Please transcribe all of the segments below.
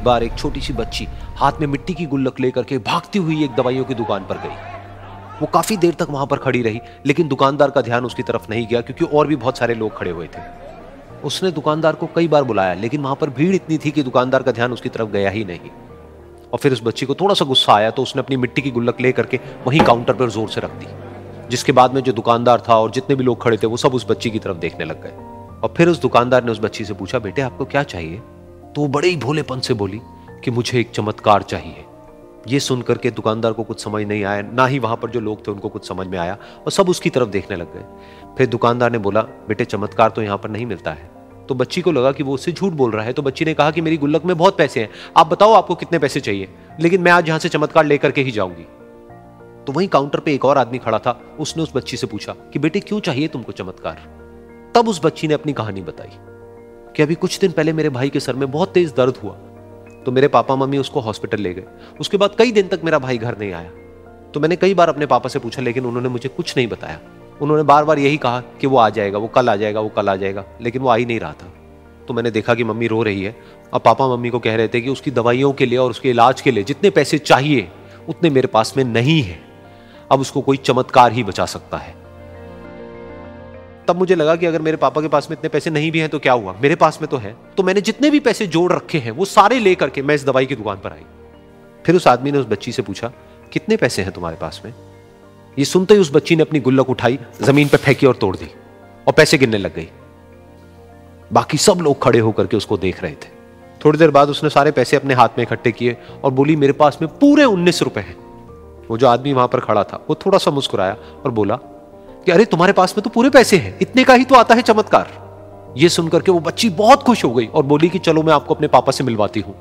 बार एक छोटी सी बच्ची हाथ में मिट्टी की गुल्लक लेकर के भागती हुई एक दवाइयों की दुकान पर गई। वो काफी देर तक वहां पर खड़ी रही, लेकिन दुकानदार का ध्यान उसकी तरफ नहीं गया, क्योंकि और भी बहुत सारे लोग खड़े हुए थे। उसने दुकानदार को कई बार बुलाया, लेकिन वहां पर भीड़ इतनी थी कि दुकानदार का ध्यान उसकी तरफ गया ही नहीं। और फिर उस बच्ची को थोड़ा सा गुस्सा आया, तो उसने अपनी मिट्टी की गुल्लक लेकर के वहीं काउंटर पर जोर से रख दी, जिसके बाद में जो दुकानदार था और जितने भी लोग खड़े थे वो सब उस बच्ची की तरफ देखने लग गए। और फिर उस दुकानदार ने उस बच्ची से पूछा, बेटे आपको क्या चाहिए? तो वो बड़े ही भोलेपन से बोली कि मुझे एक चमत्कार चाहिए। ये सुनकर के दुकानदार को कुछ समझ नहीं आया, ना ही वहां पर जो लोग थे उनको कुछ समझ में आया, और सब उसकी तरफ देखने लग गए। फिर दुकानदार ने बोला, बेटे चमत्कार तो यहाँ पर नहीं मिलता है। तो बच्ची को लगा कि वो उससे झूठ बोल रहा है, तो बच्ची ने कहा कि मेरी गुल्लक में बहुत पैसे हैं, आप बताओ आपको कितने पैसे चाहिए, लेकिन मैं आज यहां से चमत्कार लेकर के ही जाऊंगी। तो वहीं काउंटर पे एक और आदमी खड़ा था, उसने उस बच्ची से पूछा कि बेटे क्यों चाहिए तुमको चमत्कार? तब उस बच्ची ने अपनी कहानी बताई कि अभी कुछ दिन पहले मेरे भाई के सर में बहुत तेज दर्द हुआ, तो मेरे पापा मम्मी उसको हॉस्पिटल ले गए। उसके बाद कई दिन तक मेरा भाई घर नहीं आया। तो मैंने कई बार अपने पापा से पूछा, लेकिन उन्होंने मुझे कुछ नहीं बताया। उन्होंने बार बार यही कहा कि वो आ जाएगा, वो कल आ जाएगा, वो कल आ जाएगा, लेकिन वो आ ही नहीं रहा था। तो मैंने देखा कि मम्मी रो रही है। अब पापा मम्मी को कह रहे थे कि उसकी दवाइयों के लिए और उसके इलाज के लिए जितने पैसे चाहिए उतने मेरे पास में नहीं है, अब उसको कोई चमत्कार ही बचा सकता है। तब मुझे लगा कि अगर मेरे पापा के पास में इतने पैसे नहीं भी हैं तो क्या हुआ, मेरे पास में तो है। तो मैंने जितने भी पैसे जोड़ रखे हैं वो सारे लेकर के मैं इस दवाई की दुकान पर आई। फिर उस आदमी ने उस बच्ची से पूछा, कितने पैसे हैं तुम्हारे पास में? ये सुनते ही उस बच्ची ने अपनी गुल्लक उठाई, जमीन पर फेंकी और तोड़ दी, और पैसे गिनने लग गई। बाकी सब लोग खड़े होकर के उसको देख रहे थे। थोड़ी देर बाद उसने सारे पैसे अपने हाथ में इकट्ठे किए और बोली, मेरे पास में पूरे 19 रुपए हैं। वो जो आदमी वहां पर खड़ा था वो थोड़ा सा मुस्कुराया और बोला कि अरे तुम्हारे पास में तो पूरे पैसे हैं, इतने का ही तो आता है चमत्कार। ये सुनकर के वो बच्ची बहुत खुश हो गई और बोली कि चलो मैं आपको अपने पापा से मिलवाती हूं।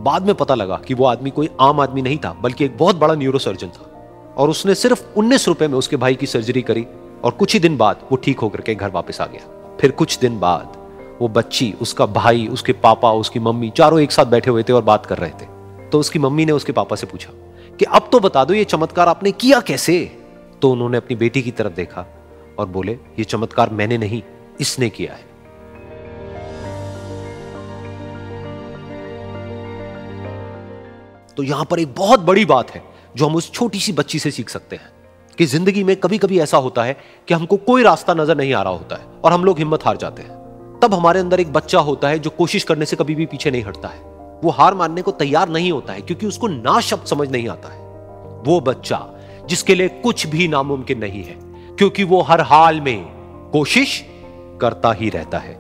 बाद में पता लगा कि वो आदमी कोई आम आदमी नहीं था, बल्कि एक बहुत बड़ा न्यूरोसर्जन था, और उसने सिर्फ 19 रुपए में उसके भाई की सर्जरी करी, और कुछ ही दिन बाद वो ठीक होकर के घर वापस आ गया। फिर कुछ दिन बाद वो बच्ची, उसका भाई, उसके पापा, उसकी मम्मी, चारों एक साथ बैठे हुए थे और बात कर रहे थे। तो उसकी मम्मी ने उसके पापा से पूछा कि अब तो बता दो ये चमत्कार आपने किया कैसे? तो उन्होंने अपनी बेटी की तरफ देखा और बोले, ये चमत्कार मैंने नहीं, इसने किया है। तो यहां पर एक बहुत बड़ी बात है जो हम उस छोटी सी बच्ची से सीख सकते हैं कि जिंदगी में कभी कभी ऐसा होता है कि हमको कोई रास्ता नजर नहीं आ रहा होता है और हम लोग हिम्मत हार जाते हैं। तब हमारे अंदर एक बच्चा होता है जो कोशिश करने से कभी भी पीछे नहीं हटता है। वो हार मानने को तैयार नहीं होता है, क्योंकि उसको ना शब्द समझ नहीं आता है। वो बच्चा जिसके लिए कुछ भी नामुमकिन नहीं है, क्योंकि वो हर हाल में कोशिश करता ही रहता है।